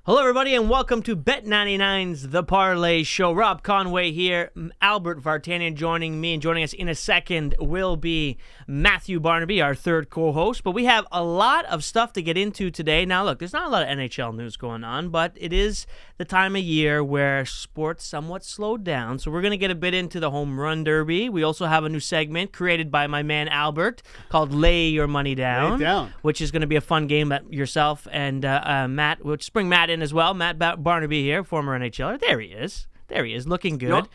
Hello, everybody, and welcome to Bet99's The Parleh Show. Rob Conway here. Albert Vartanian joining me, and joining us in a second will be Matthew Barnaby, our third co-host. But we have a lot of stuff to get into today. Now, look, there's not a lot of NHL news going on, but it is the time of year where sports somewhat slowed down. So we're going to get a bit into the Homerun Derby. We also have a new segment created by my man Albert called Lay Your Money Down, which is going to be a fun game that yourself and Matt, which bring Matt in as well. Matt Barnaby here, former NHLer. There he is. Looking good.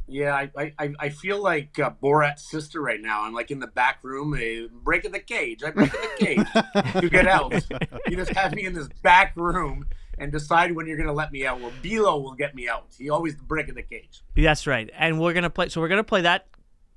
Yeah, I feel like Borat's sister right now. I'm like in the back room, breaking the cage. I break the cage. You get out. You just have me in this back room and decide when you're going to let me out. Well, Bilo will get me out. He always breaking the cage. That's right. And we're going to play. So we're going to play that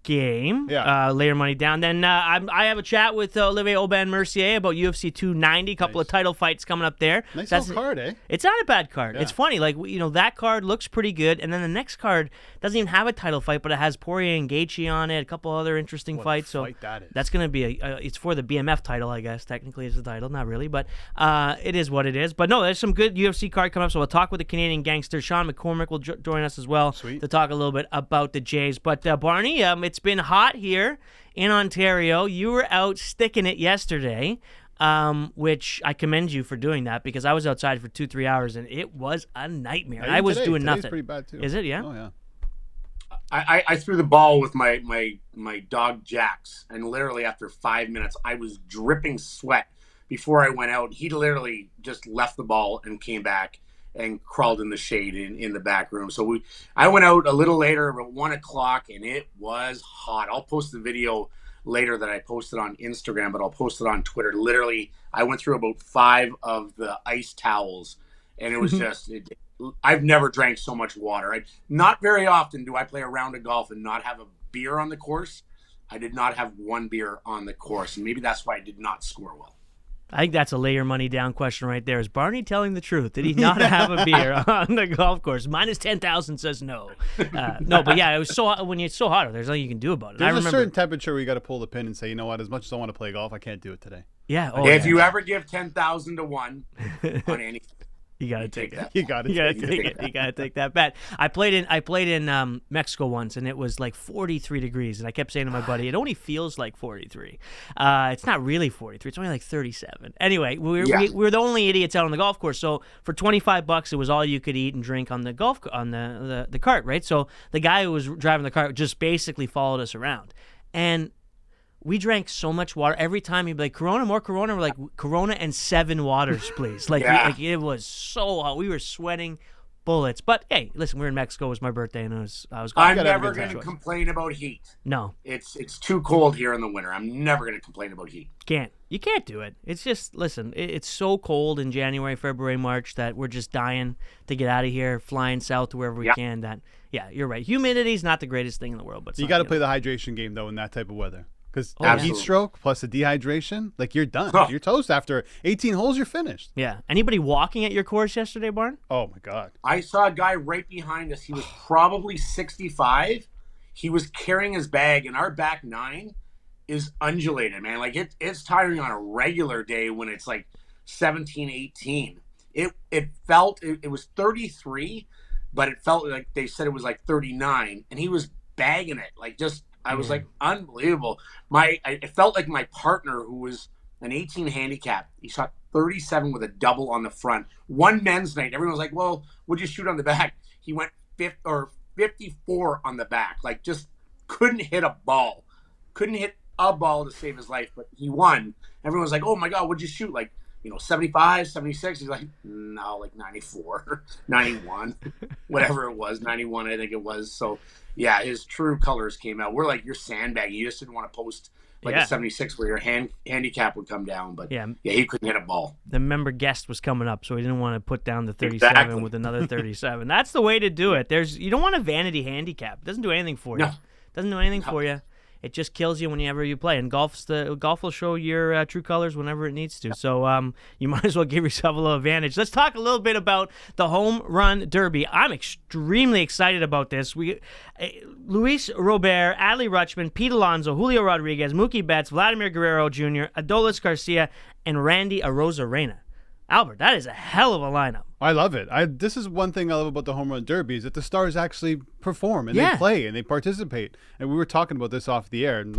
game. Lay Your Money Down. Then I have a chat with Olivier Aubin-Mercier about UFC 290. A couple of title fights coming up there. Nice little card, eh? It's not a bad card. It's funny. Like, that card looks pretty good. And then the next card doesn't even have a title fight, but it has Poirier and Gaethje on it. A couple other interesting fights. So that's going to be it's for the BMF title, I guess. Technically, it's the title. Not really, but it is what it is. But no, there's some good UFC card coming up. So we'll talk with the Canadian gangster. Sean McCormick will join us as well to talk a little bit about the Jays. But Barney, it's been hot here in Ontario. You were out sticking it yesterday, which I commend you for doing that, because I was outside for 2-3 hours and it was a nightmare. I was doing nothing. Pretty bad too. Is it? Yeah. Oh yeah. I threw the ball with my dog Jax, and literally after 5 minutes, I was dripping sweat before I went out. He literally just left the ball and came back and crawled in the shade in the back room. So I went out a little later, about 1 o'clock, and it was hot. I'll post the video later that I posted on Instagram, but I'll post it on Twitter. Literally, I went through about 5 of the ice towels, and it was just I've never drank so much water. Not very often do I play a round of golf and not have a beer on the course. I did not have one beer on the course, and maybe that's why I did not score well. I think that's a lay your money down question right there. Is Barney telling the truth? Did he not have a beer on the golf course? Minus 10,000 says no. No, but yeah, it was so hot. When it's so hot, there's nothing you can do about it. There's a certain temperature where you got to pull the pin and say, you know what? As much as I want to play golf, I can't do it today. Yeah. If you ever give 10,000 to 1 on anything, you gotta take it. You gotta take it. You gotta take that bet. I played in Mexico once, and it was like 43 degrees, and I kept saying to my buddy, "It only feels like 43. It's not really 43. It's only like 37." Anyway, we're the only idiots out on the golf course. So for $25, it was all you could eat and drink on the the cart, right? So the guy who was driving the cart just basically followed us around, and we drank so much water. Every time he'd be like, Corona, more Corona. We're like, Corona and 7 waters, please. Like it was so hot. We were sweating bullets. But, hey, listen, we were in Mexico. It was my birthday, and I'm never going to complain about heat. No. It's too cold here in the winter. I'm never going to complain about heat. You can't do it. It's just, listen, it's so cold in January, February, March that we're just dying to get out of here, flying south to wherever we can. That, yeah, you're right. Humidity's not the greatest thing in the world. But you got to play the hydration game, though, in that type of weather. Because heat stroke plus the dehydration, like you're done. You're toast after 18 holes. You're finished. Yeah. Anybody walking at your course yesterday, Barn? Oh my God! I saw a guy right behind us. He was probably 65. He was carrying his bag, and our back 9 is undulated, man. Like it's tiring on a regular day when it's like 17, 18. It felt it was 33, but it felt like they said it was like 39, and he was bagging it like just. I was like, unbelievable. It felt like my partner, who was an 18 handicap, he shot 37 with a double on the front. One men's night, everyone was like, well, what'd you shoot on the back? He went 54 on the back. Like, just couldn't hit a ball. Couldn't hit a ball to save his life, but he won. Everyone was like, oh my God, what'd you shoot? Like, 75, 76. He's like, no, like 94, 91, whatever it was, 91, I think it was. So, yeah, his true colors came out. We're like, you're sandbagging. You just didn't want to post like a 76 where your handicap would come down. But, yeah, he couldn't hit a ball. The member guest was coming up, so he didn't want to put down the 37 with another 37. That's the way to do it. You don't want a vanity handicap. It doesn't do anything for you. Doesn't do anything for you. It just kills you whenever you play. And golf will show your true colors whenever it needs to. So you might as well give yourself a little advantage. Let's talk a little bit about the Homerun Derby. I'm extremely excited about this. Luis Robert, Adley Rutschman, Pete Alonso, Julio Rodriguez, Mookie Betts, Vladimir Guerrero Jr., Adolis Garcia, and Randy Arozarena. Albert, that is a hell of a lineup. I love it. This is one thing I love about the Home Run Derby is that the stars actually perform and Yeah. they play and they participate. And we were talking about this off the air, and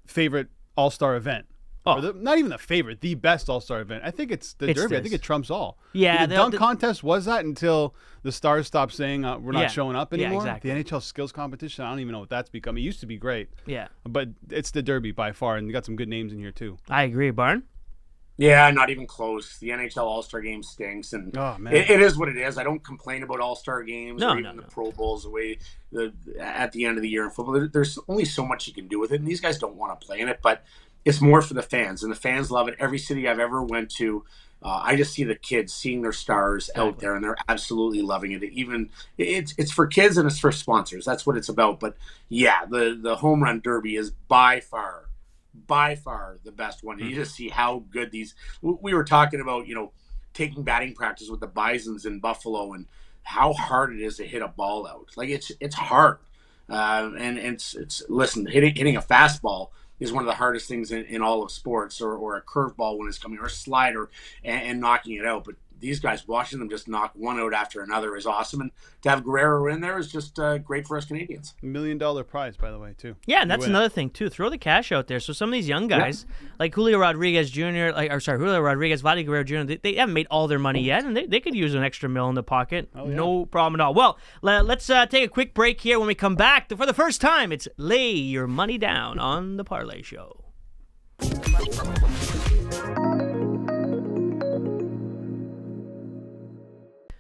favorite all-star event. Oh. Or not even the favorite, the best all-star event. I think it's the Derby. I think it trumps all. Yeah, the dunk contest was that until the stars stopped saying we're not showing up Yeah, anymore. exactly. The NHL skills competition, I don't even know what that's become. It used to be great. Yeah. But it's the Derby by far, and you got some good names in here too. I agree, Barn. Yeah, not even close. The NHL All-Star Game stinks, and Oh, man. it is what it is. I don't complain about All-Star Games or even No. the Pro Bowls at the end of the year in football. There's only so much you can do with it, and these guys don't want to play in it, but it's more for the fans, and the fans love it. Every city I've ever went to, I just see the kids seeing their stars out there, and they're absolutely loving it. Even it's for kids and it's for sponsors. That's what it's about. But yeah, the Home Run Derby is by far the best one. You just see how good these. We were talking about taking batting practice with the Bisons in Buffalo and how hard it is to hit a ball out. Like it's hard, and it's listen, hitting a fastball is one of the hardest things in all of sports, or a curveball when it's coming, or a slider and knocking it out. But these guys, watching them just knock one out after another is awesome. And to have Guerrero in there is just great for us Canadians. $1 million prize, by the way, too. Yeah, and that's another thing too. Throw the cash out there. So some of these young guys, like Julio Rodriguez Jr., Julio Rodriguez, Vladimir Guerrero Jr., they haven't made all their money yet, and they could use an extra $1 in the pocket. Oh, yeah. No problem at all. Well, let's take a quick break here. When we come back, for the first time, it's Lay Your Money Down on the Parleh Show.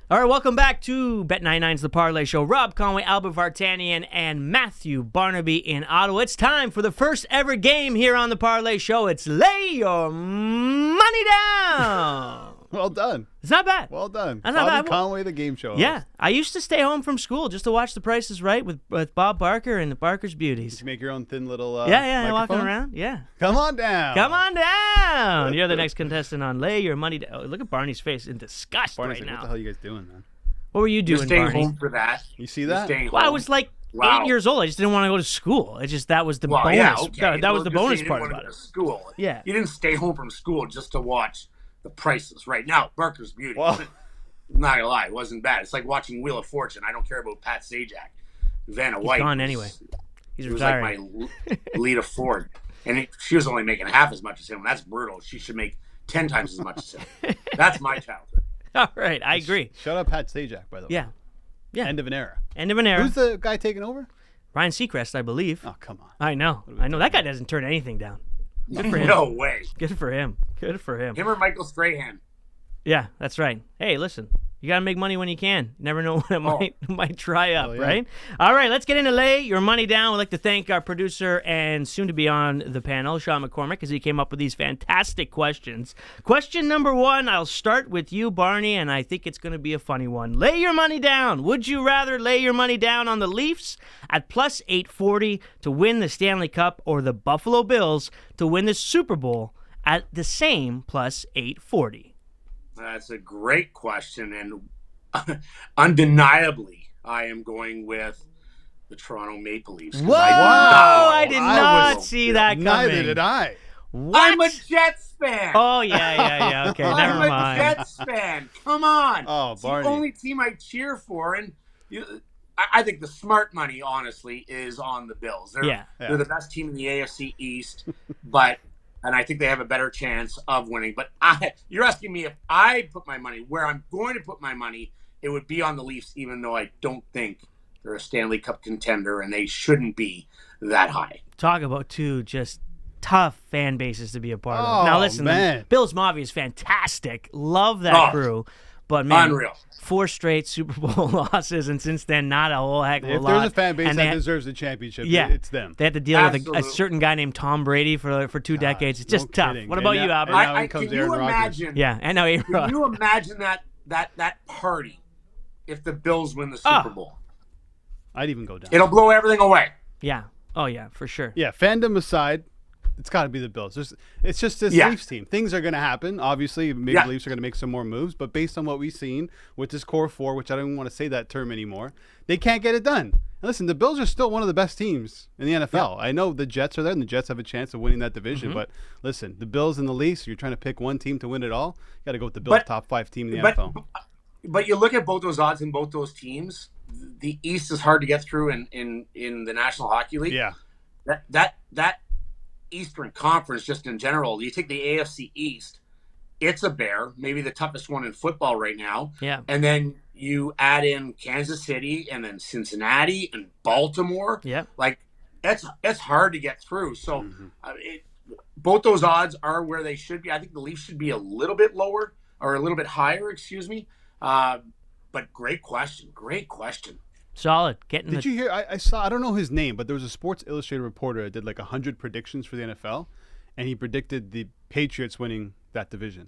All right, welcome back to Bet99's The Parleh Show. Rob Conway, Albert Vartanian, and Matthew Barnaby in Ottawa. It's time for the first ever game here on The Parleh Show. It's Lay Your Money Down. Well done. It's not bad. Well done. That's not Bobby bad. Conway, the game show host. Yeah, I used to stay home from school just to watch The Price is Right with Bob Barker and the Barker's Beauties. Did you make your own thin little Yeah, walking microphone? around. Yeah. Come on down. Come on down. You're the next contestant on Lay Your Money Down. Oh, look at Barney's face in disgust Barney's right like, now. what the hell are you guys doing, man? What were you You're doing, staying Barney? home for that. You see You're that? staying Well, I home. was like Wow. 8 years old. I just didn't want to go to school. It just that was the bonus. Yeah, okay. That was the Well, bonus you part didn't about want to it. go to school. Yeah. You didn't stay home from school just to watch The Prices Right. Now, Barker's Beauty. Well- I'm not gonna lie, it wasn't bad. It's like watching Wheel of Fortune. I don't care about Pat Sajak. Vanna White. gone was- anyway. He's It was retiring. like my Lita Ford, and she was only making half as much as him. That's brutal. She should make 10 times as much as him. That's my childhood. All right, I agree. Shut up, Pat Sajak, by the way. Yeah. End of an era. End of an era. Who's the guy taking over? Ryan Seacrest, I believe. Oh, come on. I know. That guy doesn't turn anything down. Good for him. No way. Good for him. Good for him. Him or Michael Strahan. Yeah, that's right. Hey, listen. You got to make money when you can. You never know when it might dry up, Oh, yeah. right? All right, let's get into Lay Your Money Down. We'd like to thank our producer and soon to be on the panel, Sean McCormick, because he came up with these fantastic questions. Question number 1, I'll start with you, Barney, and I think it's going to be a funny one. Lay your money down. Would you rather lay your money down on the Leafs at plus 840 to win the Stanley Cup or the Buffalo Bills to win the Super Bowl at the same plus 840? That's a great question, and undeniably, I am going with the Toronto Maple Leafs. 'cause Whoa! I did I not was- see that coming. Neither did I. What? I'm a Jets fan. Oh, yeah. Okay, never I'm a mind. Jets fan. Come on. Oh, It's the Barney. only team I cheer for, and I think the smart money, honestly, is on the Bills. They're the best team in the AFC East, and I think they have a better chance of winning. But you're asking me if I put my money where I'm going to put my money, it would be on the Leafs, even though I don't think they're a Stanley Cup contender, and they shouldn't be that high. Talk about two just tough fan bases to be a part Oh, of. Now, listen, man. Bills Mafia is fantastic. Love that crew. But, man, Unreal. 4 straight Super Bowl losses, and since then, not a whole heck of a If lot. there's a fan base And that they- deserves a championship, Yeah. it's them. They had to deal with a Absolutely. certain guy named Tom Brady for 2 decades. It's just no tough. kidding. What And about now- you, Albert? and now in comes Can you Aaron Rodgers. imagine? Yeah, I know. Can you imagine that party if the Bills win the Super Bowl? I'd even go down. It'll blow everything away. Yeah. Oh, yeah, for sure. Yeah, fandom aside, it's got to be the Bills. It's just this Leafs team. Things are going to happen. Obviously, maybe the Leafs are going to make some more moves, but based on what we've seen with this core 4, which I don't even want to say that term anymore, they can't get it done. And listen, the Bills are still one of the best teams in the NFL. I know the Jets are there, and the Jets have a chance of winning that division. But listen, the Bills and the Leafs, you're trying to pick one team to win it all. You got to go with the Bills, top 5 team in the NFL. But you look at both those odds in both those teams. The East is hard to get through in the National Hockey League. Yeah, that Eastern Conference, just in general, you take the AFC East. It's a bear, maybe the toughest one in football right now. Yeah, and then you add in Kansas City and then Cincinnati and Baltimore. Yeah. Like that's hard to get through. So both those odds are where they should be. I think the Leafs should be a little bit lower or a little bit higher, excuse me. But great question. Great question. Solid. Did you hear? I saw, I don't know his name, but there was a Sports Illustrated reporter that did like 100 predictions for the NFL, and he predicted the Patriots winning that division.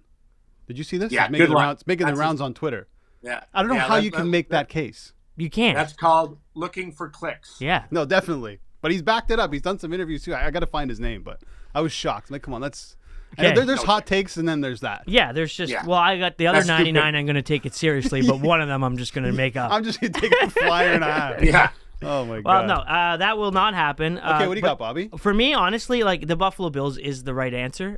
Did you see this? Yeah, it's making the rounds on Twitter. Yeah. I don't know how you can make that case. You can't. That's called looking for clicks. Yeah. No, definitely. But he's backed it up. He's done some interviews too. I got to find his name, but I was shocked. Like, come on, that's. Okay. There's hot takes, and then there's that. Yeah, there's just. Yeah. Well, I got the other that's 99. Stupid. I'm going to take it seriously, but one of them I'm just going to make up. I'm just going to take a flyer and a half. Yeah. Oh my God. Well, no, that will not happen. Okay, what do you got, Bobby? For me, honestly, like the Buffalo Bills is the right answer.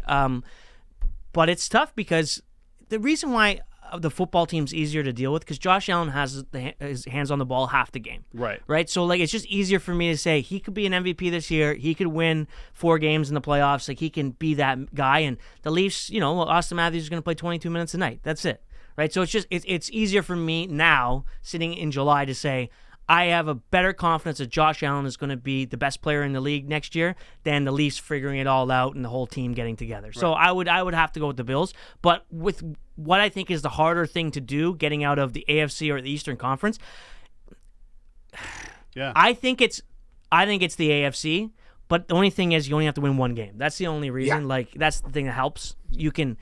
But it's tough because the reason why the football team's easier to deal with because Josh Allen has his hands on the ball half the game. Right. So like it's just easier for me to say he could be an MVP this year. He could win 4 games in the playoffs. Like he can be that guy. And the Leafs, Auston Matthews is going to play 22 minutes a night. That's it. Right. So it's just it's easier for me now sitting in July to say I have a better confidence that Josh Allen is going to be the best player in the league next year than the Leafs figuring it all out and the whole team getting together. Right. So I would have to go with the Bills. But with what I think is the harder thing to do, getting out of the AFC or the Eastern Conference, I think it's the AFC. But the only thing is you only have to win one game. That's the only reason. Yeah. Like that's the thing that helps. You can,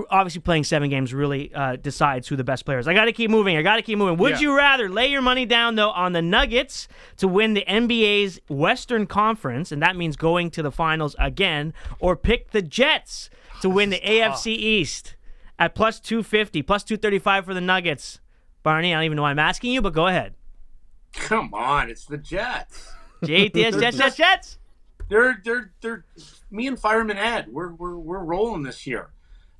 obviously playing 7 games really decides who the best player is. I got to keep moving. Would you rather lay your money down, though, on the Nuggets to win the NBA's Western Conference, and that means going to the finals again, or pick the Jets to win the AFC East at plus 250, plus 235 for the Nuggets? Barney, I don't even know why I'm asking you, but go ahead. Come on, it's the Jets. Jets. They're me and Fireman Ed. We're rolling this year.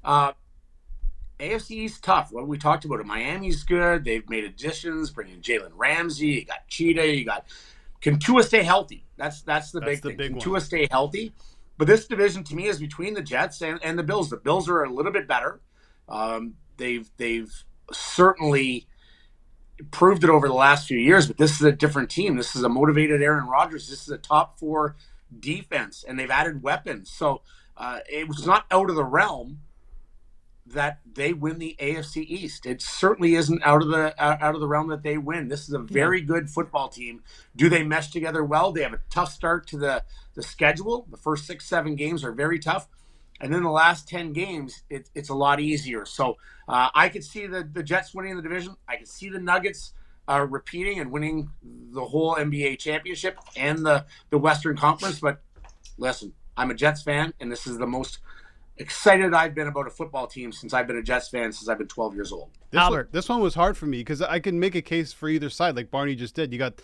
AFC East tough. What we talked about it. Miami's good. They've made additions, bringing Jalen Ramsey. You got Cheetah. Can Tua stay healthy? That's the big thing. Can Tua stay healthy? But this division to me is between the Jets and the Bills. The Bills are a little bit better. They've certainly proved it over the last few years. But this is a different team. This is a motivated Aaron Rodgers. This is a top 4 defense, and they've added weapons. So it was not out of the realm that they win the AFC East. It certainly isn't out of the realm that they win. This is a very good football team. Do they mesh together well? They have a tough start to the schedule. The first 6-7 games are very tough. And then the last 10 games, it's a lot easier. So I could see the Jets winning the division. I could see the Nuggets repeating and winning the whole NBA championship and the Western Conference. But listen, I'm a Jets fan, and this is the most excited I've been about a football team since I've been a Jets fan since I've been 12 years old. This one was hard for me because I can make a case for either side, like Barney just did. You got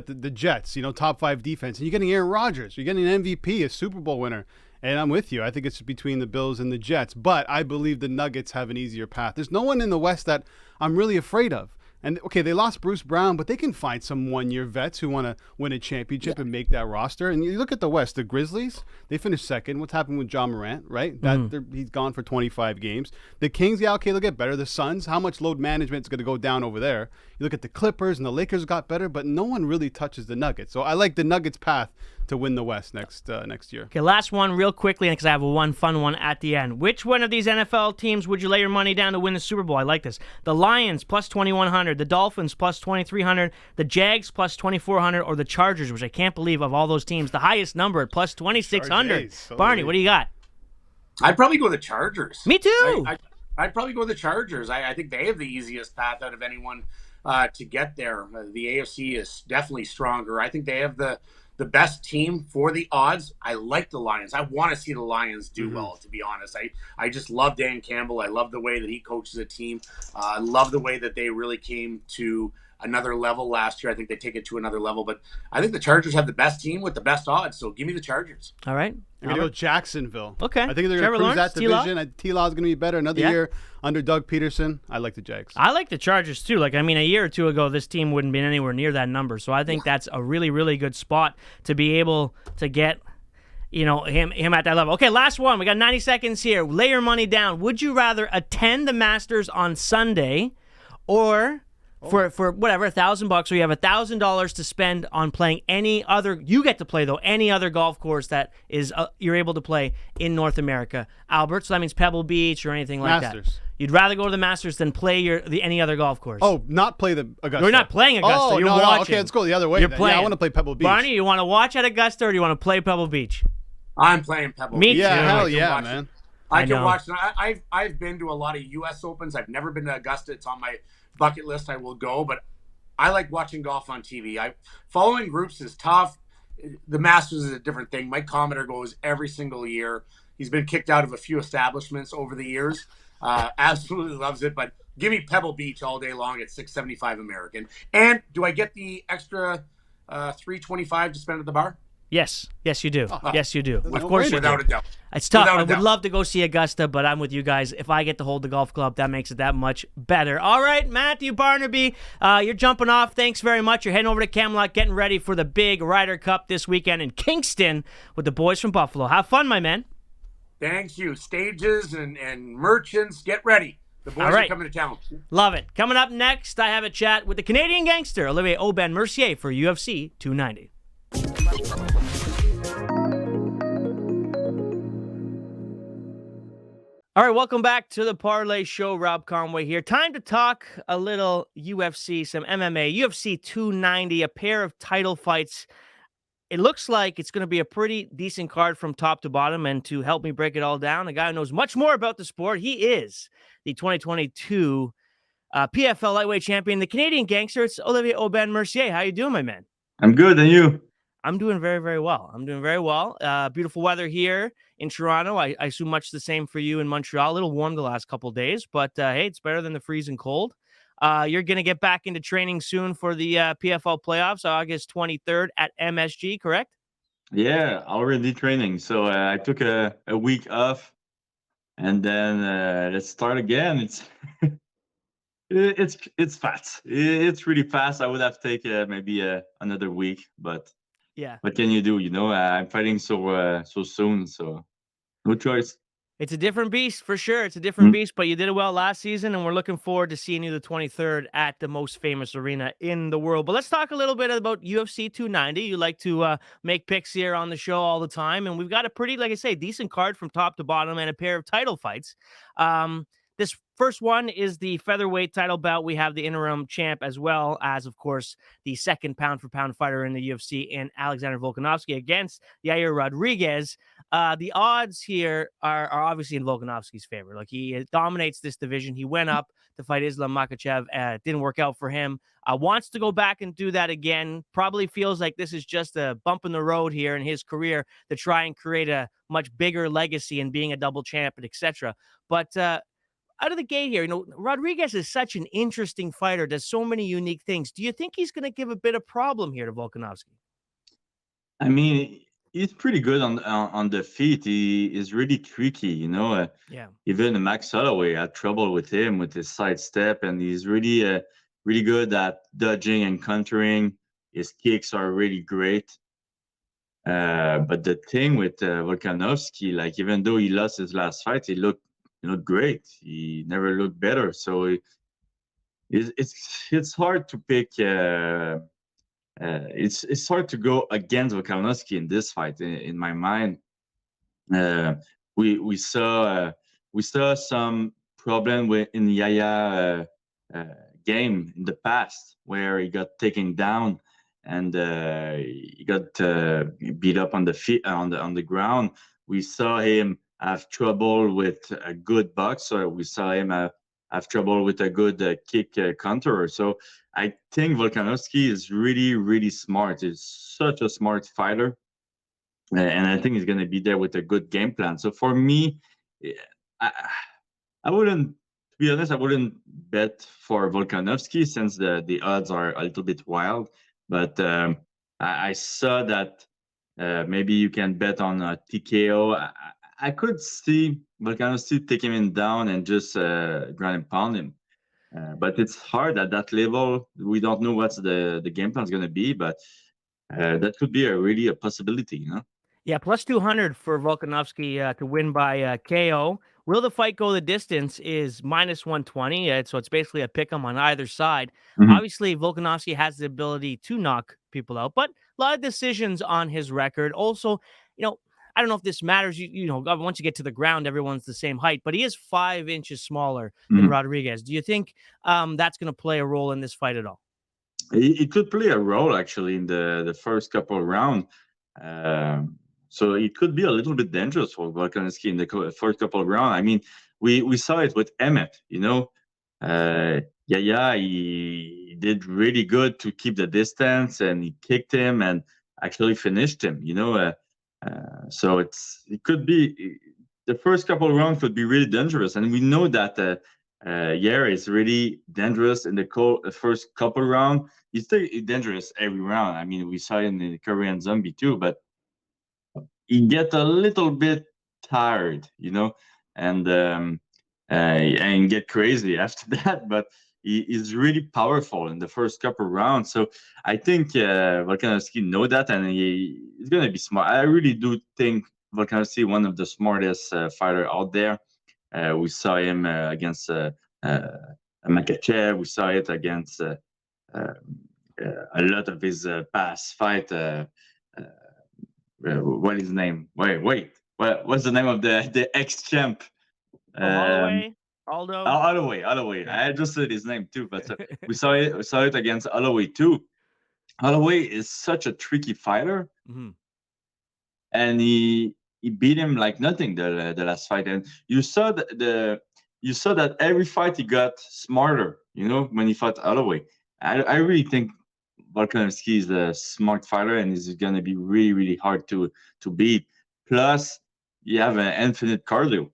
the Jets, top 5 defense, and you're getting Aaron Rodgers. You're getting an MVP, a Super Bowl winner. And I'm with you. I think it's between the Bills and the Jets. But I believe the Nuggets have an easier path. There's no one in the West that I'm really afraid of. And, okay, they lost Bruce Brown, but they can find some one-year vets who want to win a championship and make that roster. And you look at the West, the Grizzlies, they finished second. What's happened with John Morant, right? He's gone for 25 games. The Kings, okay, they'll get better. The Suns, how much load management is going to go down over there? You look at the Clippers, and the Lakers got better, but no one really touches the Nuggets. So I like the Nuggets' path to win the West next year. Okay, last one real quickly, because I have one fun one at the end. Which one of these NFL teams would you lay your money down to win the Super Bowl? I like this. The Lions, plus 2,100. The Dolphins, plus 2,300. The Jags, plus 2,400. Or the Chargers, which I can't believe of all those teams, the highest number at plus 2,600. Barney, what do you got? I'd probably go with the Chargers. Me too. I'd probably go with the Chargers. I think they have the easiest path out of anyone to get there. The AFC is definitely stronger. I think they have the best team for the odds. I like the Lions. I want to see the Lions do well, to be honest. I just love Dan Campbell. I love the way that he coaches a team. I love the way that they really came to another level last year. I think they take it to another level. But I think the Chargers have the best team with the best odds. So give me the Chargers. All right. I'm going to go Jacksonville. Okay. I think they're going to cruise that division. T-Law is going to be better another year under Doug Peterson. I like the Jags. I like the Chargers, too. Like, I mean, a year or two ago, this team wouldn't be anywhere near that number. So I think that's a really, really good spot to be able to get, him at that level. Okay, last one. We got 90 seconds here. Lay your money down. Would you rather attend the Masters on Sunday or for whatever, $1,000, or you have $1,000 to spend on playing any other, you get to play, though, any other golf course that is you're able to play in North America, Albert? So that means Pebble Beach or anything like Masters. that. You'd rather go to the Masters than play any other golf course. Oh, not play the Augusta. You're not playing Augusta. You're watching. No, okay, let's go the other way. You're then. playing. Yeah, I want to play Pebble Beach. Barney, you want to watch at Augusta or do you want to play Pebble Beach? I'm playing Pebble Me Beach. too. Yeah, hell I yeah, man. I can watch. I've been to a lot of U.S. Opens. I've never been to Augusta. It's on my bucket list. I will go, but I like watching golf on TV. Following groups is tough. The Masters is a different thing. Mike Cometer goes every single year. He's been kicked out of a few establishments over the years. Absolutely loves it, but give me Pebble Beach all day long at $6.75 American. And do I get the extra $3.25 to spend at the bar? Yes, you do. Yes, you do. Of no course, brainer. you do. Without a doubt. It's tough. Without a I would doubt. love to go see Augusta, but I'm with you guys. If I get to hold the golf club, that makes it that much better. All right, Matthew Barnaby, you're jumping off. Thanks very much. You're heading over to Camelot, getting ready for the big Ryder Cup this weekend in Kingston with the boys from Buffalo. Have fun, my man. Thank you. Stages and merchants, get ready. The boys are coming to town. Love it. Coming up next, I have a chat with the Canadian gangster, Olivier Aubin-Mercier, for UFC 290. All right, welcome back to the Parleh Show. Rob Conway here. Time to talk a little UFC, some MMA. UFC 290, a pair of title fights. It looks like it's going to be a pretty decent card from top to bottom. And to help me break it all down, a guy who knows much more about the sport. He is the 2022 PFL lightweight champion, the Canadian gangster. It's Olivier Aubin-Mercier. How you doing, my man? I'm good, and you? I'm doing very, very well. Beautiful weather here in Toronto. I assume much the same for you in Montreal. A little warm the last couple of days, but hey, it's better than the freezing cold. You're going to get back into training soon for the PFL playoffs, August 23rd at MSG, correct? Yeah, already training. So I took a week off, and then let's start again. It's fast. It's really fast. I would have taken maybe another week, but yeah. What can you do? I'm fighting so soon, so no choice. It's a different beast for sure. It's a different beast, but you did it well last season, and we're looking forward to seeing you the 23rd at the most famous arena in the world. But let's talk a little bit about UFC 290. You like to make picks here on the show all the time, and we've got a pretty, like I say, decent card from top to bottom and a pair of title fights. This first one is the featherweight title bout. We have the interim champ as well as, of course, the second pound-for-pound fighter in the UFC in Alexander Volkanovski against Yair Rodriguez. The odds here are obviously in Volkanovski's favor. Like, he dominates this division. He went up to fight Islam Makhachev. It didn't work out for him. Wants to go back and do that again. Probably feels like this is just a bump in the road here in his career to try and create a much bigger legacy in being a double champ, etc. But out of the gate here, Rodriguez is such an interesting fighter, does so many unique things. Do you think he's going to give a bit of problem here to Volkanovski? I mean, he's pretty good on the feet. He is really tricky, Yeah. Even Max Holloway had trouble with him with his sidestep, and he's really really good at dodging and countering. His kicks are really great. But the thing with Volkanovski, like, even though he lost his last fight, he looked great. He never looked better. So it's hard to pick. It's hard to go against Volkanovski in this fight. In my mind, we saw some problem in Yaya game in the past where he got taken down and he got beat up on the feet on the ground. We saw him have trouble with a good boxer. We saw him have trouble with a good kick counterer. So I think Volkanovski is really, really smart. He's such a smart fighter. And I think he's going to be there with a good game plan. So for me, I wouldn't to be honest, I wouldn't bet for Volkanovski since the odds are a little bit wild. But I saw that maybe you can bet on TKO. I could see Volkanovski taking him down and just ground and pound him. But it's hard at that level. We don't know what's the game plan is going to be, but that could be really a possibility, you know? Yeah, plus 200 for Volkanovski to win by KO. Will the fight go the distance is minus 120. So it's basically a pick 'em on either side. Obviously, Volkanovski has the ability to knock people out, but a lot of decisions on his record. Also, I don't know if this matters. Once you get to the ground, everyone's the same height, but he is 5 inches smaller than Rodriguez. Do you think that's going to play a role in this fight at all? It could play a role actually in the first couple of rounds. So it could be a little bit dangerous for Volkanovski in the first couple of rounds. I mean, we saw it with Emmett, he did really good to keep the distance, and he kicked him and actually finished him, so it could be the first couple of rounds could be really dangerous. And we know that Yair is really dangerous in the first couple of rounds. He's still dangerous every round. I mean, we saw it in the Korean Zombie too, but he gets a little bit tired, and get crazy after that. But he is really powerful in the first couple of rounds. So I think Volkanovski know that, and he's going to be smart. I really do think Volkanovski one of the smartest fighter out there. We saw him against Makachev. We saw it against a lot of his past fight. What is his name? Wait. What's the name of the ex-champ? Holloway. I just said his name too, but we saw it against Holloway too. Holloway is such a tricky fighter, and he beat him like nothing the last fight. And you saw that every fight he got smarter. When he fought Holloway, I really think Volkanovski is a smart fighter, and is going to be really, really hard to beat. Plus, you have an infinite cardio.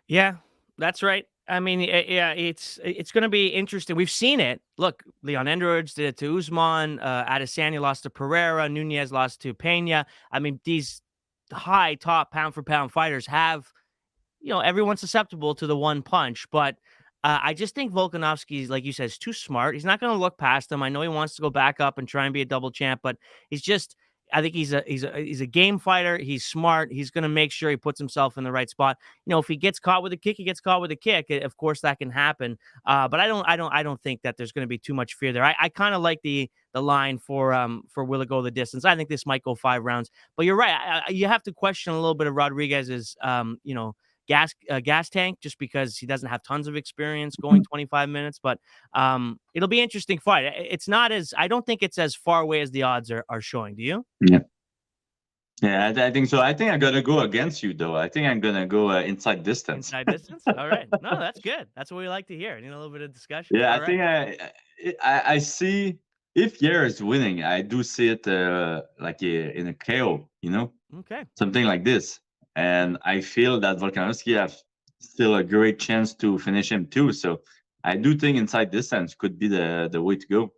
Yeah, that's right. I mean, it's going to be interesting. We've seen it. Look, Leon Edwards did it to Usman. Adesanya lost to Pereira. Nunez lost to Pena. I mean, these high top pound for pound fighters have, everyone's susceptible to the one punch, but I just think Volkanovski, like you said, is too smart. He's not going to look past him. I know he wants to go back up and try and be a double champ, but I think he's a game fighter. He's smart. He's going to make sure he puts himself in the right spot. If he gets caught with a kick, he gets caught with a kick. Of course, that can happen. But I don't think that there's going to be too much fear there. I kind of like the line for will it go the distance. I think this might go 5 rounds. But you're right. You have to question a little bit of Rodriguez's gas tank, just because he doesn't have tons of experience going 25 minutes, but it'll be an interesting fight. I don't think it's as far away as the odds are showing. Do you? Yeah, I think so. I think I'm gonna go against you, though. I think I'm gonna go inside distance. Inside distance. All right. No, that's good. That's what we like to hear. A little bit of discussion. Yeah, All right. think I see if Yair is winning, I do see it like in a KO, Okay. something like this. And I feel that Volkanovski has still a great chance to finish him too. So I do think inside distance could be the way to go.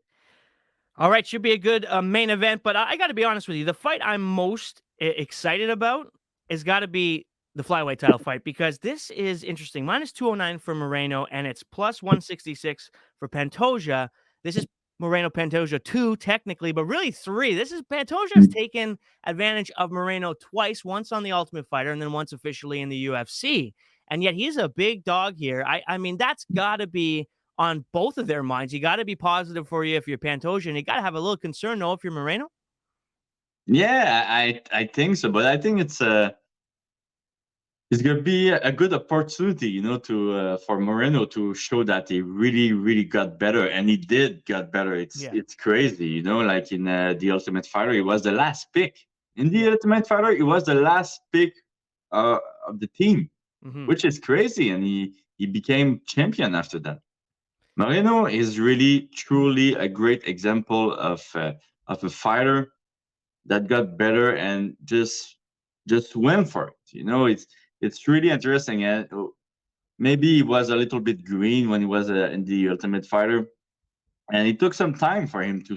All right, should be a good main event. But I got to be honest with you, the fight I'm most excited about has got to be the flyweight title fight, because this is interesting. Minus 209 for Moreno, and it's plus 166 for Pantoja. This is Moreno Pantoja 2 technically, but really 3. This is Pantoja has taken advantage of Moreno twice, once on the Ultimate Fighter and then once officially in the UFC. And yet he's a big dog here. I mean, that's got to be on both of their minds. You got to be positive for you if you're Pantoja, and you got to have a little concern though if you're Moreno. Yeah, I think so, but I think it's going to be a good opportunity, to for Moreno to show that he really, really got better, and he did got better. It's crazy, like in the Ultimate Fighter, he was the last pick. In the Ultimate Fighter, he was the last pick of the team, which is crazy, and he became champion after that. Moreno is really, truly a great example of a fighter that got better and just went for it. It's really interesting. And maybe he was a little bit green when he was in the Ultimate Fighter, and it took some time for him to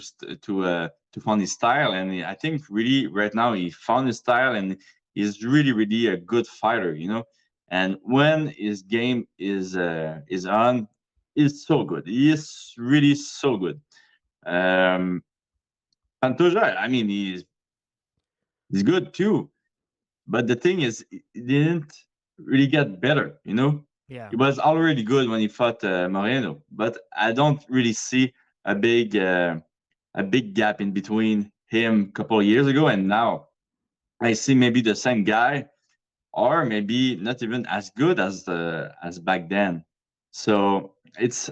find his style. And I think really right now he found his style, and he's really a good fighter, you know. And when his game is on, he's so good. He is really so good. Pantoja, I mean, he's good too, but the thing is, he didn't really get better, you know. Yeah. He was already good when he fought Moreno, but I don't really see a big gap in between him a couple of years ago and now. I see maybe the same guy, or maybe not even as good as back then. So it's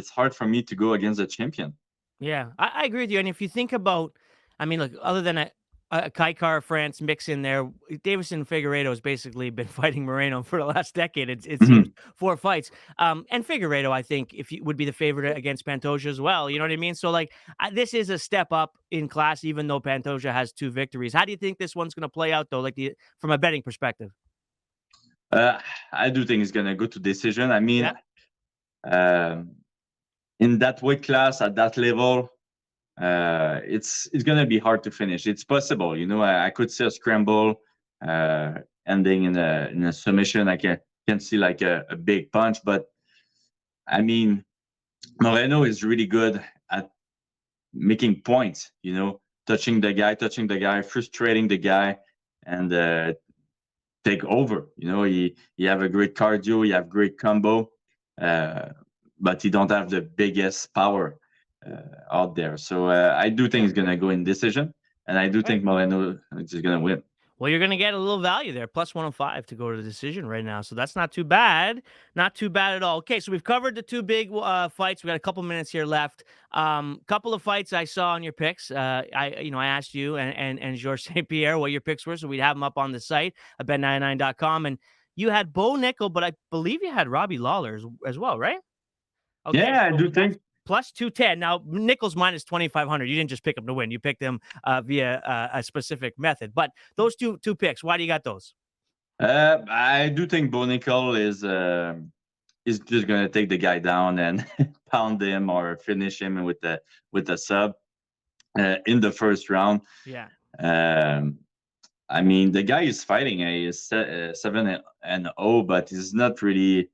hard for me to go against the champion. Yeah, I agree with you. And if you think about, I mean, look, other than a Kaikar France mix in there, Davison Figueiredo has basically been fighting Moreno for the last decade. It seems 4 fights. And Figueiredo, I think, would be the favorite against Pantoja as well. You know what I mean? So, like, this is a step up in class, even though Pantoja has 2 victories. How do you think this one's going to play out, though, like from a betting perspective? I do think it's going to go to decision. I mean, in that weight class at that level, it's gonna be hard to finish. It's possible, you know. I could see a scramble ending in a submission. I can see like a big punch, but I mean, Moreno is really good at making points. You know, touching the guy, frustrating the guy, and take over. You know, he have a great cardio, he have great combo, but he don't have the biggest power out there. So I do think it's going to go in decision, and I do think Moreno is going to win. Well, you're going to get a little value there, plus 105 to go to the decision right now. So that's not too bad. Not too bad at all. Okay, so we've covered the 2 big fights. We got a couple minutes here left. Couple of fights I saw on your picks. I asked you and Georges St. Pierre what your picks were, so we'd have them up on the site, bet99.com. And you had Bo Nickel, but I believe you had Robbie Lawler as well, right? Okay, yeah, I do think. Plus 210. Now, Nichols minus 2,500. You didn't just pick him to win. You picked him via a specific method. But those two picks, why do you got those? I do think Bo Nickel is just going to take the guy down and pound him or finish him with a sub in the first round. Yeah. I mean, the guy is fighting. He's 7-0, but he's not really.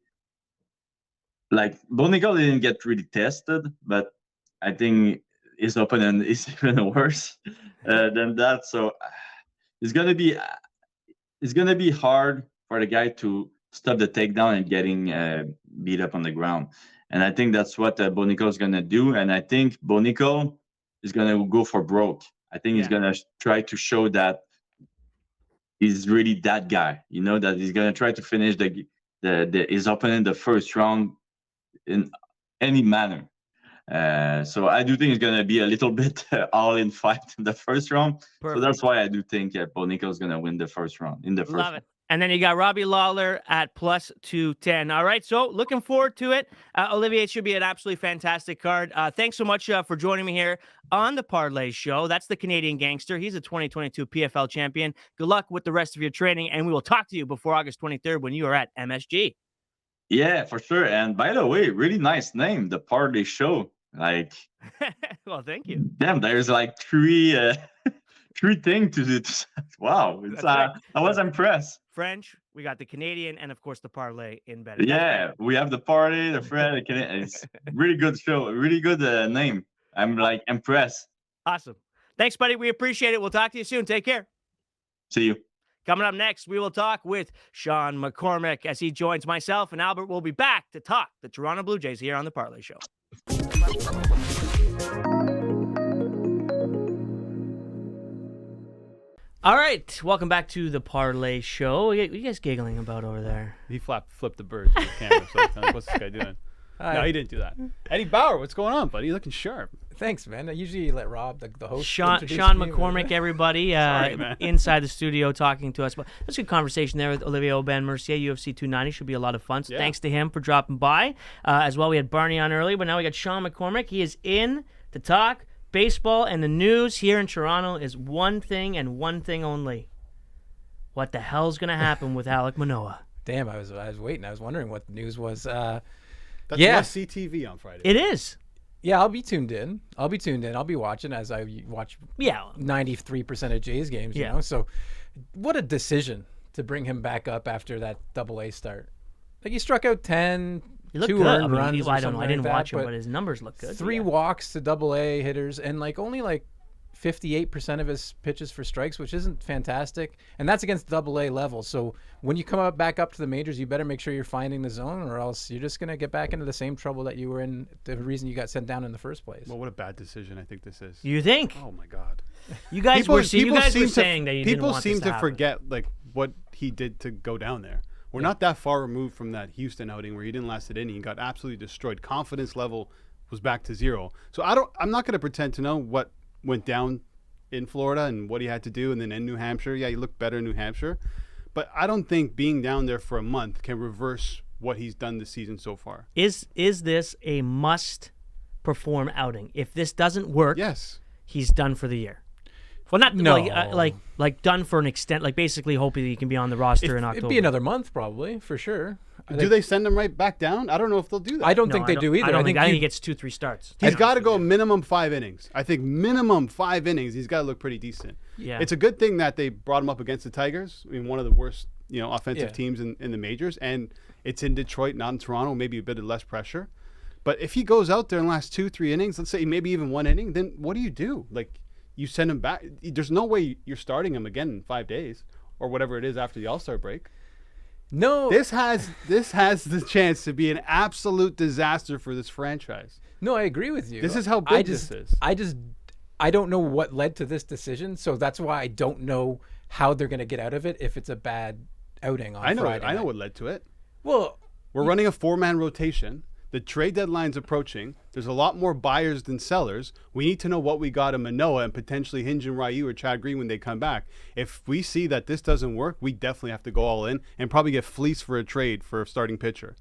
Like, Bo Nickel didn't get really tested, but I think his opponent is even worse than that. So it's gonna be hard for the guy to stop the takedown and getting beat up on the ground. And I think that's what Bo Nickel is gonna do. And I think Bo Nickel is gonna go for broke. I think he's gonna try to show that he's really that guy. You know, that he's gonna try to finish his opponent the first round in any manner. So I do think it's going to be a little bit all-in fight in the first round. Perfect. So that's why I do think Bo Nickel is going to win the first round. Love it. And then you got Robbie Lawler at plus 210. All right, so looking forward to it. Olivier, it should be an absolutely fantastic card. Thanks so much for joining me here on the Parleh Show. That's the Canadian gangster. He's a 2022 PFL champion. Good luck with the rest of your training, and we will talk to you before August 23rd when you are at MSG. Yeah, for sure. And by the way, really nice name, the Parleh Show. Like, well, thank you. Damn, there's like three things to do. Wow, right. I was impressed. French, we got the Canadian, and of course the Parleh embedded. Yeah, we have the Parleh, the French, the Canadian. It's really good show, really good name. I'm like impressed. Awesome. Thanks, buddy. We appreciate it. We'll talk to you soon. Take care. See you. Coming up next, we will talk with Sean McCormick as he joins myself and Albert. Will be back to talk the Toronto Blue Jays here on the Parleh Show. All right, welcome back to the Parleh Show. What are you guys giggling about over there? He flipped the bird to the camera. So I'm like, what's this guy doing? No, he didn't do that. Eddie Bauer, what's going on, buddy? You're looking sharp. Thanks, man. I usually let Rob, the host, Sean McCormick, everybody, Sorry, inside the studio talking to us. But that's a good conversation there with Olivier Aubin-Mercier, UFC 290. Should be a lot of fun. So thanks to him for dropping by. As well, we had Barney on early, but now we got Sean McCormick. He is in to talk baseball, and the news here in Toronto is one thing and one thing only. What the hell's going to happen with Alek Manoah? Damn, I was waiting. I was wondering what the news was. That's Yeah. must-see TV on Friday. It is. Yeah, I'll be tuned in. I'll be watching as I watch Yeah. 93% of Jays games, you Yeah. know? So what a decision to bring him back up after that AA start. Like, he struck out 10, He looked 2 good. earned I mean, runs. I or don't know. I something didn't like watch that, him, but his numbers look good. 3 Yeah. walks to AA hitters, and like only like 58% of his pitches for strikes, which isn't fantastic. And that's against AA level. So when you come back up to the majors, you better make sure you're finding the zone, or else you're just going to get back into the same trouble that you were in, the reason you got sent down in the first place. Well, what a bad decision I think this is. You think? Oh my God. You guys were saying that you didn't people want seem this to happen. forget like what he did to go down there. We're not that far removed from that Houston outing where he didn't last an inning. He got absolutely destroyed. Confidence level was back to zero. So I'm not going to pretend to know what went down in Florida and what he had to do, and then in New Hampshire. Yeah, he looked better in New Hampshire, but I don't think being down there for a month can reverse what he's done this season so far. Is this a must perform outing? If this doesn't work, Yes. he's done for the year. Well, not No. like done for an extent. Like basically hoping he can be on the roster in October. It'd be another month probably, for sure. Do they send him right back down? I don't know if they'll do that. I don't No, think they do either. I think he you- gets 2-3 starts. He's got to go minimum 5 innings. I think minimum 5 innings. He's got to look pretty decent. Yeah. It's a good thing that they brought him up against the Tigers. I mean, one of the worst, offensive Yeah. teams in the majors, and it's in Detroit, not in Toronto. Maybe a bit of less pressure. But if he goes out there and lasts 2-3 innings, let's say maybe even 1 inning, then what do you do? Like, you send him back. There's no way you're starting him again in 5 days or whatever it is after the All-Star break. No. This has the chance to be an absolute disaster for this franchise. No, I agree with you. This is how big this is. I don't know what led to this decision, so that's why I don't know how they're going to get out of it if it's a bad outing on Friday. I know night. what led to it. Well, We're running a 4-man rotation. The trade deadline's approaching. There's a lot more buyers than sellers. We need to know what we got in Manoah and potentially Hinge and Ryu or Chad Green when they come back. If we see that this doesn't work, we definitely have to go all in and probably get fleeced for a trade for a starting pitcher.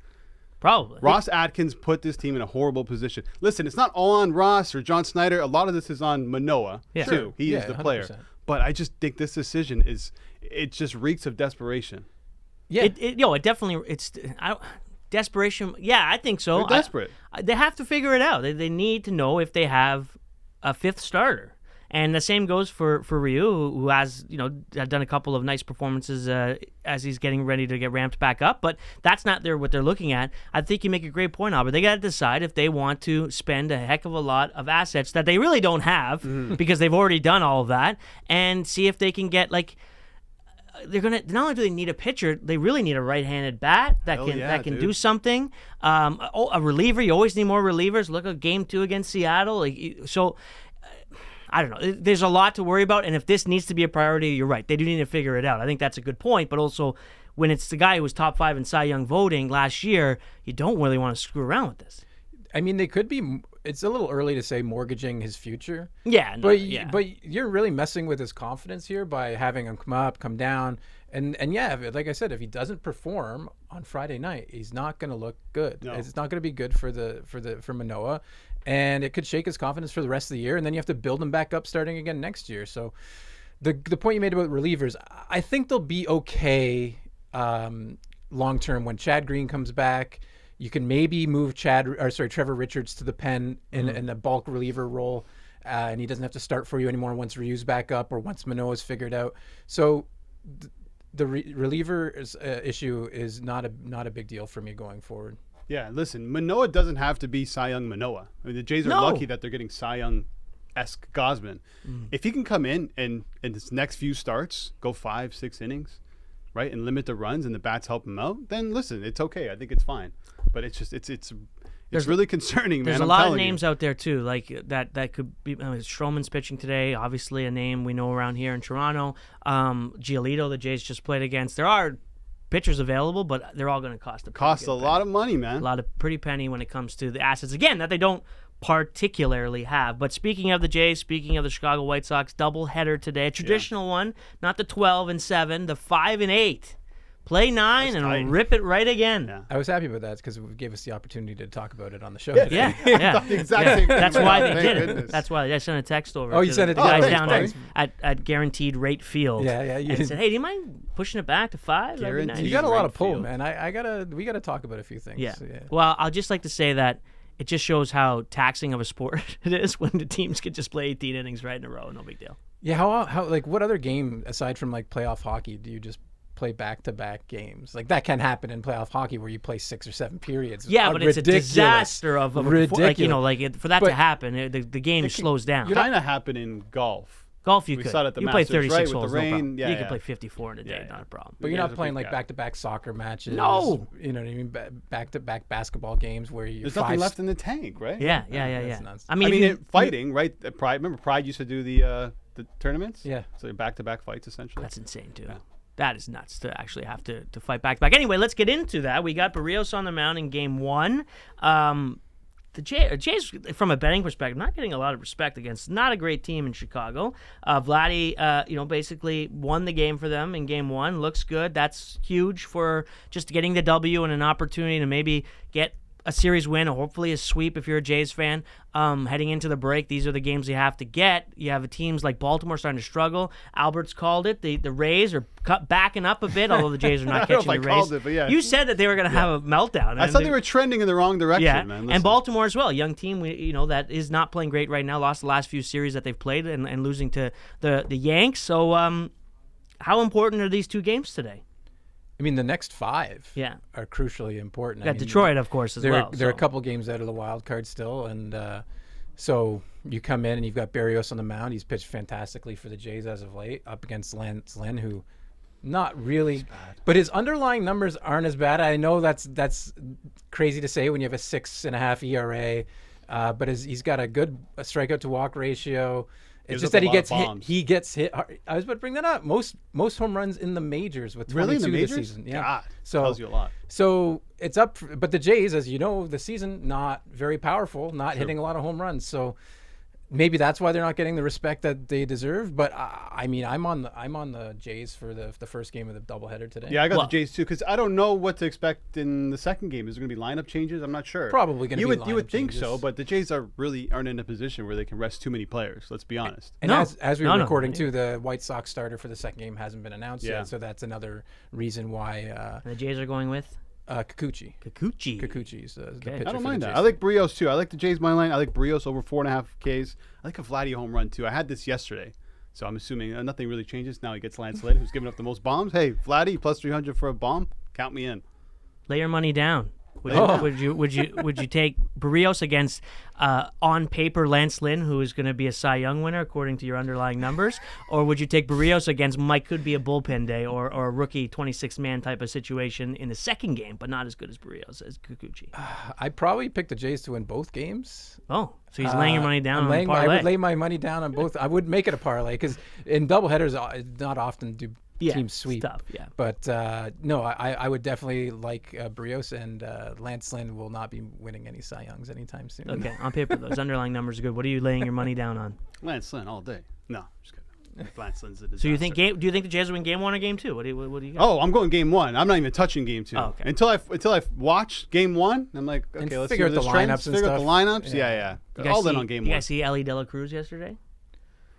Probably. Ross Atkins put this team in a horrible position. Listen, it's not all on Ross or John Snyder. A lot of this is on Manoah, Yeah. too. Sure. He is the player. 100%. But I just think this decision it just reeks of desperation. yeah. It definitely desperation. Yeah, I think so. They're desperate. They have to figure it out. They need to know if they have a 5th starter. And the same goes for Ryu, who has done a couple of nice performances as he's getting ready to get ramped back up. But that's not what they're looking at. I think you make a great point, Albert. They got to decide if they want to spend a heck of a lot of assets that they really don't have because they've already done all of that, and see if they can get they're gonna. Not only do they need a pitcher, they really need a right-handed bat that Hell can yeah, do dude. something. A reliever. You always need more relievers. Look at Game 2 against Seattle. I don't know. There's a lot to worry about, and if this needs to be a priority, you're right. They do need to figure it out. I think that's a good point, but also when it's the guy who was top 5 in Cy Young voting last year, you don't really want to screw around with this. I mean, they could be. It's a little early to say mortgaging his future. Yeah, But yeah. but you're really messing with his confidence here by having him come up, come down, and yeah, like I said, if he doesn't perform on Friday night, he's not going to look good. No. It's not going to be good for Manoah, and it could shake his confidence for the rest of the year. And then you have to build him back up starting again next year. So the point you made about relievers, I think they'll be okay long term when Chad Green comes back. You can maybe move Trevor Richards to the pen in a bulk reliever role, and he doesn't have to start for you anymore once Ryu's back up or once Manoah's figured out. So the reliever issue is not a big deal for me going forward. Yeah, listen, Manoah doesn't have to be Cy Young Manoah. I mean, the Jays are lucky that they're getting Cy Young-esque Gosman. If he can come in and his next few starts go 5-6 innings, right, and limit the runs and the bats help him out, then listen, it's okay. I think it's fine. But it's just it's really concerning, man. There's a I'm lot of telling you. names out there too, like that could be. Stroman's pitching today, obviously a name we know around here in Toronto. Giolito, the Jays just played against. There are pitchers available, but they're all going to cost a lot of money, man. A lot of pretty penny when it comes to the assets. Again, that they don't particularly have. But speaking of the Jays, speaking of the Chicago White Sox, doubleheader today, a traditional one, not the 12-7, the 5-8. play 9 That's and tight. rip it right again. Yeah. I was happy about that because it gave us the opportunity to talk about it on the show. Yeah. today. Yeah. The exact same thing. That's why they Thank did it. goodness. That's why I sent a text over. Oh, you to sent it the to- guys thanks, down buddy. at Guaranteed Rate Field. Yeah, you And said, hey, do you mind pushing it back to 5? That'd be Guaranteed. nice. You got a lot of pull, Field. man. We gotta talk about a few things. Yeah. Well, I'll just like to say that it just shows how taxing of a sport it is when the teams can just play 18 innings right in a row. No big deal. Yeah. How like what other game aside from like playoff hockey do you just play back-to-back games? Like that can happen in playoff hockey where you play 6 or 7 periods. Yeah, but it's a Ridiculous. disaster of Ridiculous. for that But to happen, the game slows down. Kind of happen in golf. Golf, you We could. saw it at the You play Masters, 36 right, with the holes, no rain. problem. Yeah, You yeah. can play 54 in a day, Yeah, yeah. not a problem. But you're Yeah, not there's a playing big like gap. back-to-back soccer matches. No. You know what I mean? Back-to-back basketball games where you're There's nothing left in the tank, right? Yeah. That's nonsense. I mean, I mean, if you- fighting, right? Pride. Remember, Pride used to do the tournaments. Yeah. So back-to-back fights essentially. That's insane too. That is nuts to actually have to fight back to back. Anyway, let's get into that. We got Barrios on the mound in game 1. The Jays, from a betting perspective, not getting a lot of respect against not a great team in Chicago. Vladdy, basically won the game for them in game 1. Looks good. That's huge for just getting the W and an opportunity to maybe get a series win or hopefully a sweep if you're a Jays fan. Heading into the break, these are the games you have to get. You have teams like Baltimore starting to struggle. Albert's called it. The Rays are backing up a bit, although the Jays are not I don't know catching if the I Rays. called it, but yeah. You said that they were going to have a meltdown. I and thought they were trending in the wrong direction, yeah, man. and Listen. Baltimore as well, a young team that is not playing great right now. Lost the last few series that they've played and losing to the Yanks. So how important are these 2 games today? I mean, the next 5 Yeah. are crucially important. I Got mean, Detroit, of course, as well. There are so. a couple games out of the wild card still, and so you come in and you've got Barrios on the mound. He's pitched fantastically for the Jays as of late, up against Lance Lynn, who not really, but his underlying numbers aren't as bad. I know that's crazy to say when you have a 6.5 ERA, but he's got a good strikeout to walk ratio. It's Gives just up that a he lot gets of hit. bombs. He gets hit hard. I was about to bring that up. Most home runs in the majors with 22 Really, in the this majors? season. Yeah. God, So tells you a lot. So it's up, but the Jays, as you know, the season not very powerful, not hitting a lot of home runs. So maybe that's why they're not getting the respect that they deserve. But I mean, I'm on the Jays for the first game of the doubleheader today. Yeah, I got Well- the Jays too because I don't know what to expect in the second game. Is there going to be lineup changes? I'm not sure. Probably gonna You be would you would lineup think so, changes. but the Jays aren't in a position where they can rest too many players. Let's be honest. And No. as we were No, no. recording too, the White Sox starter for the second game hasn't been announced Yeah. yet. So that's another reason why The Jays are going with Kikuchi. Kikuchi's the pitcher I don't for mind the that. Jays. I like Barrios too. I like the Jays money line. I like Barrios over 4.5 Ks. I like a Vladdy home run too. I had this yesterday, so I'm assuming nothing really changes. Now he gets Lance Lynn, who's giving up the most bombs. Hey, Vladdy plus 300 for a bomb. Count me in. Lay your money down. Oh. Would you take Barrios against on paper Lance Lynn, who is going to be a Cy Young winner according to your underlying numbers, or would you take Barrios against Mike could be a bullpen day or a rookie 26-man type of situation in the second game, but not as good as Barrios as Kikuchi? I'd probably pick the Jays to win both games. Oh, so he's laying your money down on I parlay. would lay my money down on both. I would make it a parlay because in doubleheaders, not often do teams sweep. Stuff, yeah. But no, I would definitely like Barrios, and Lance Lynn will not be winning any Cy Youngs anytime soon. Okay, on paper those underlying numbers are good. What are you laying your money down on? Lance Lynn all day. No, just kidding. Lance Lynn's a disaster. So you think do you think the Jays will win game 1 or game 2? What do you got? Oh, I'm going game 1. I'm not even touching game 2 Oh, okay. until I watch game 1. I'm like, okay, And let's figure see out the trends, lineups and figure out the stuff. lineups. Yeah. Yeah. You guys All in see- on game You 1. guys see Ellie De La Cruz yesterday?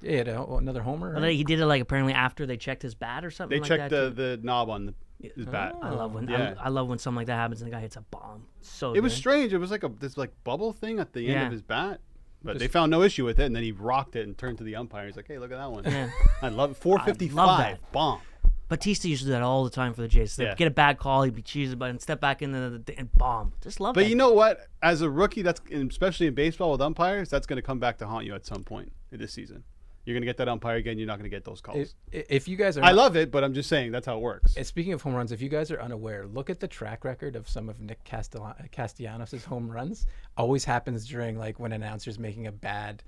Yeah, another homer. Well, Right? he did it like apparently after they checked his bat or something. They like checked that, too. the knob on his bat. I love when Yeah. I love when something like that happens and the guy hits a bomb. So It was good. strange. It was like this bubble thing at the end Yeah. of his bat, but they found no issue with it. And then he rocked it and turned to the umpire. He's like, "Hey, look at that one. Yeah. I love it. 455 I love that. bomb." Batista used to do that all the time for the Jays. They'd Yeah. get a bad call, he'd be cheesy, but and step back in and bomb. Just love But that. you know what? As a rookie, especially in baseball with umpires, that's going to come back to haunt you at some point in this season. You're going to get that umpire again. You're not going to get those calls. If you guys are, I love it, but I'm just saying that's how it works. Speaking of home runs, if you guys are unaware, look at the track record of some of Nick Castellanos' home runs. Always happens during like when an announcer's making a bad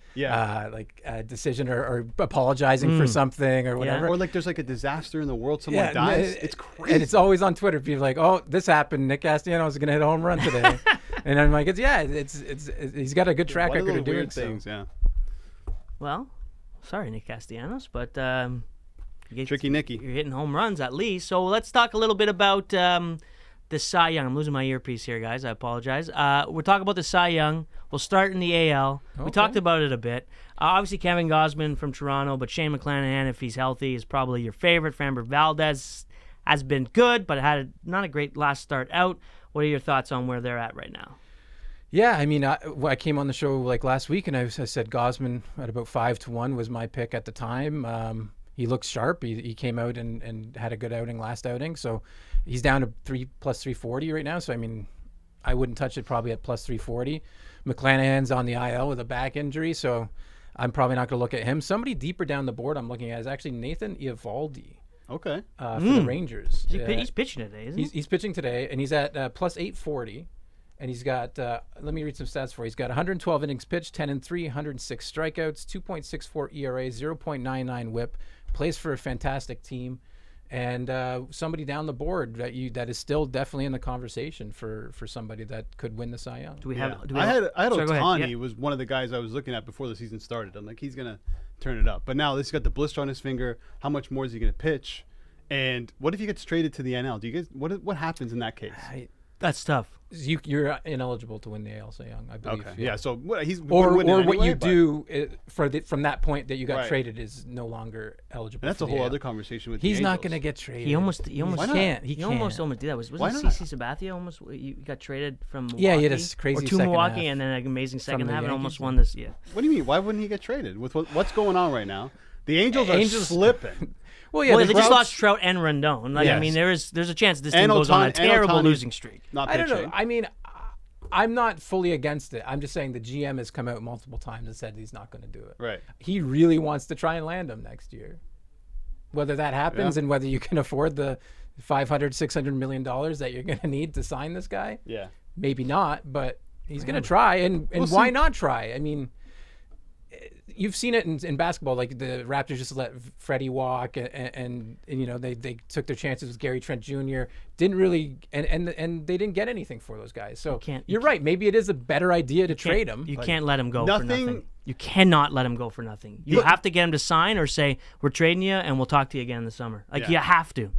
decision or apologizing for something or whatever. Or like there's like a disaster in the world, someone dies. It's crazy. And it's always on Twitter. People are like, "Oh, this happened. Nick Castellanos is going to hit a home run today," and I'm like, "It's he's got a good track One of record those of doing weird so." things. Yeah. Well, sorry, Nick Castellanos, but Tricky Nicky. You're hitting home runs at least. So let's talk a little bit about the Cy Young. I'm losing my earpiece here, guys. I apologize. We're talking about the Cy Young. We'll start in the AL. Okay. We talked about it a bit. Obviously, Kevin Gausman from Toronto, but Shane McClanahan, if he's healthy, is probably your favorite. Framber Valdez has been good, but had not a great last start out. What are your thoughts on where they're at right now? Yeah, I mean, I came on the show like last week, and I said Gausman at about 5-1 was my pick at the time. He looks sharp. He came out and had a good outing last outing, so he's down to plus 340 right now. So I mean, I wouldn't touch it probably at plus 340. McClanahan's on the IL with a back injury, so I'm probably not going to look at him. Somebody deeper down the board I'm looking at is actually Nathan Eovaldi. Okay. For the Rangers. He's pitching today, isn't he? He's pitching today, and he's at plus 840. And he's got, let me read some stats for you. He's got 112 innings pitched, 10-3, 106 strikeouts, 2.64 ERA, 0.99 WHIP. Plays for a fantastic team, and somebody down the board that is still definitely in the conversation for somebody that could win the Cy Young. I had Ohtani was one of the guys I was looking at before the season started. I'm like, he's gonna turn it up. But now this got the blister on his finger. How much more is he gonna pitch? And what if he gets traded to the NL? Do you guys what happens in that case? That's tough. You're ineligible to win the AL Cy Young, I believe. Okay. Yeah. So he's or anyway, what you do from that point that you got traded is no longer eligible. And that's a whole other conversation with. He's the not going to get traded. He almost can't. He almost did that. Wasn't CC Sabathia almost? You got traded from Milwaukee? Yeah, he had a crazy or to Milwaukee, half and then an amazing second half, and almost won this. Yeah. What do you mean? Why wouldn't he get traded? With what's going on right now? The Angels are slipping. Well, they just lost Trout and Rendon. Like, I mean, there's a chance this team goes on a terrible losing streak. I don't know. I mean, I'm not fully against it. I'm just saying the GM has come out multiple times and said he's not going to do it. Right. He really wants to try and land him next year. Whether that happens and whether you can afford the $500-600 million that you're going to need to sign this guy, maybe not. But he's going to try, and why not try? I mean, you've seen it in basketball. Like the Raptors just let Freddie walk, and you know they took their chances with Gary Trent Jr. Didn't really, and they didn't get anything for those guys. So you're right. Maybe it is a better idea to trade him. You can't let him go for nothing. You cannot let him go for nothing. You have to get him to sign or say we're trading you and we'll talk to you again in the summer. Like you have to.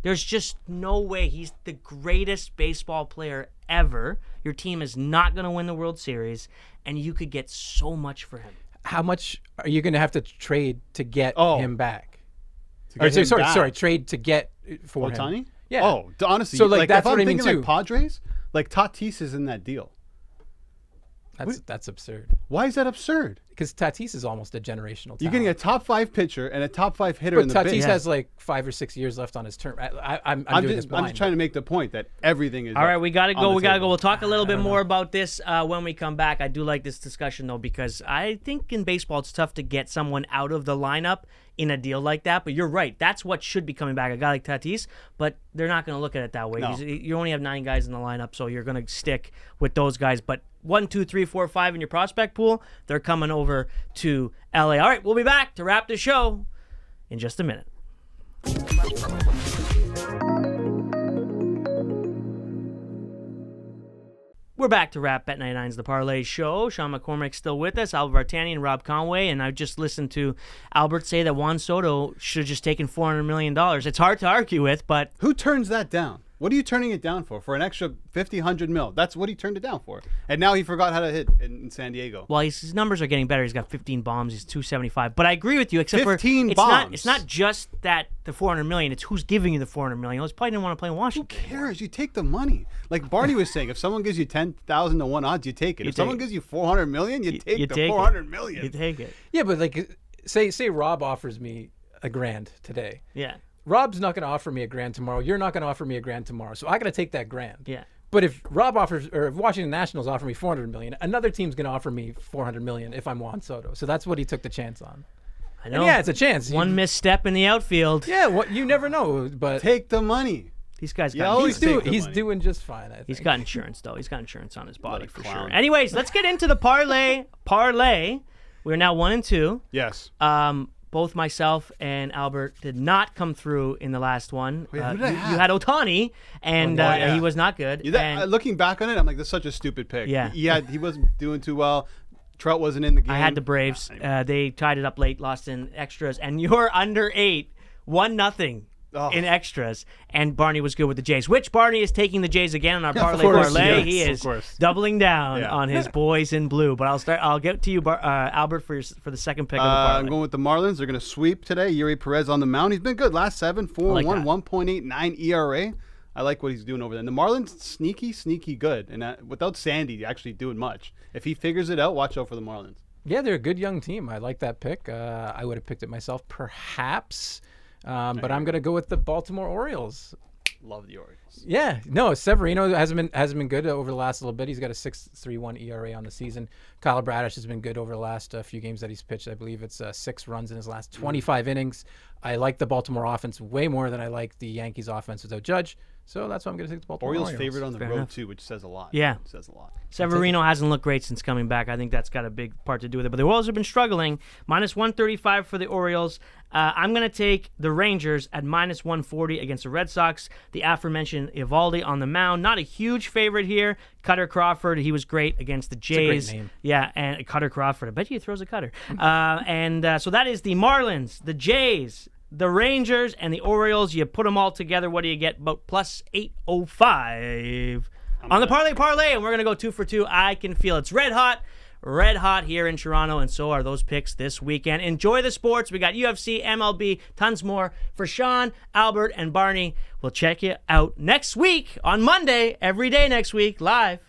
There's just no way. He's the greatest baseball player ever. Your team is not going to win the World Series, and you could get so much for him. How much are you going to have to trade to get him back? Trade to get for Ohtani? Him. Yeah. Oh, honestly, so like that's if what I'm I mean thinking too. like Padres, like Tatis is in that deal. That's absurd. Why is that absurd? Because Tatis is almost a generational talent. You're getting a top 5 pitcher and a top 5 hitter in the Tatis has like 5 or 6 years left on his term. I'm doing this blind. I'm just trying to make the point that everything is. All right, we got to go. We'll talk a little bit more about this when we come back. I do like this discussion though, because I think in baseball it's tough to get someone out of the lineup in a deal like that. But you're right. That's what should be coming back. A guy like Tatis, but they're not going to look at it that way. No. You only have 9 guys in the lineup, so you're going to stick with those guys. But 1, 2, 3, 4, 5 in your prospect pool, they're coming over to LA. All right, we'll be back to wrap the show in just a minute. We're back to wrap Bet 99's The Parleh Show. Sean McCormick's still with us, Albert Vartanian and Rob Conway, and I just listened to Albert say that Juan Soto should have just taken $400 million. It's hard to argue with, but... Who turns that down? What are you turning it down for? For an extra 50, 100 mil? That's what he turned it down for. And now he forgot how to hit in San Diego. Well, his numbers are getting better. He's got 15 bombs. He's 275. But I agree with you, except 15 for bombs. It's not just that the $400 million. It's who's giving you the $400 million. He probably didn't want to play in Washington. Who cares? You take the money. Like Barney was saying, if someone gives you 10,000 to 1 odds, you take it. If someone gives you $400 million, you take the $400 million. You take it. Yeah, but like, say Rob offers me $1,000 today. Yeah. Rob's not going to offer me $1,000 tomorrow. You're not going to offer me $1,000 tomorrow. So I got to take that $1,000. Yeah. But if if Washington Nationals offer me $400 million, another team's going to offer me $400 million if I'm Juan Soto. So that's what he took the chance on. I know. And yeah, it's a chance. One misstep in the outfield. Yeah, you never know. But take the money. These guys got he's doing just fine, I think. He's got insurance, though. He's got insurance on his body for sure. Anyways, let's get into the parlay. We're now 1 and 2. Yes. Both myself and Albert did not come through in the last one. Wait, who did I have? You had Ohtani, and he was not good. Looking back on it, I'm like, that's such a stupid pick. Yeah. He wasn't doing too well. Trout wasn't in the game. I had the Braves. They tied it up late, lost in extras, and your under 8 1-0 Oh. in extras, and Barney was good with the Jays. Which Barney is taking the Jays again on our parlay course, parlay. yes, He of is course. doubling down Yeah. on his boys in blue. But I'll get to you, Albert, for the second pick of the parlay. I'm going with the Marlins. They're going to sweep today. Yuri Perez on the mound. He's been good. Last 7, 4-1, that. 1.89 ERA. I like what he's doing over there. And the Marlins, sneaky good. And without Sandy actually doing much. If he figures it out, watch out for the Marlins. Yeah, they're a good young team. I like that pick. I would have picked it myself, perhaps. But I'm going to go with the Baltimore Orioles. Love the Orioles. Yeah, no, Severino hasn't been good over the last little bit. He's got a 6.31 ERA on the season. Kyle Bradish has been good over the last few games that he's pitched. I believe it's 6 runs in his last 25 innings. I like the Baltimore offense way more than I like the Yankees offense without Judge. So that's why I'm going to take the Baltimore Orioles Orioles. favorite on the Fair road, enough. too, which says a lot. Yeah. It says a lot. Severino hasn't looked great since coming back. I think that's got a big part to do with it. But the Orioles have been struggling. -135 for the Orioles. I'm going to take the Rangers at -140 against the Red Sox. The aforementioned Eovaldi on the mound. Not a huge favorite here. Cutter Crawford, he was great against the Jays. a great name. Yeah, and Cutter Crawford. I bet you he throws a cutter. So that is the Marlins, the Jays, the Rangers, and the Orioles. You put them all together, what do you get? About +805 on the parlay, and we're going to go 2 for 2. I can feel it's red hot here in Toronto, and so are those picks this weekend. Enjoy the sports. We got UFC, MLB, tons more. For Sean, Albert, and Barney, we'll check you out next week on Monday, every day next week, live.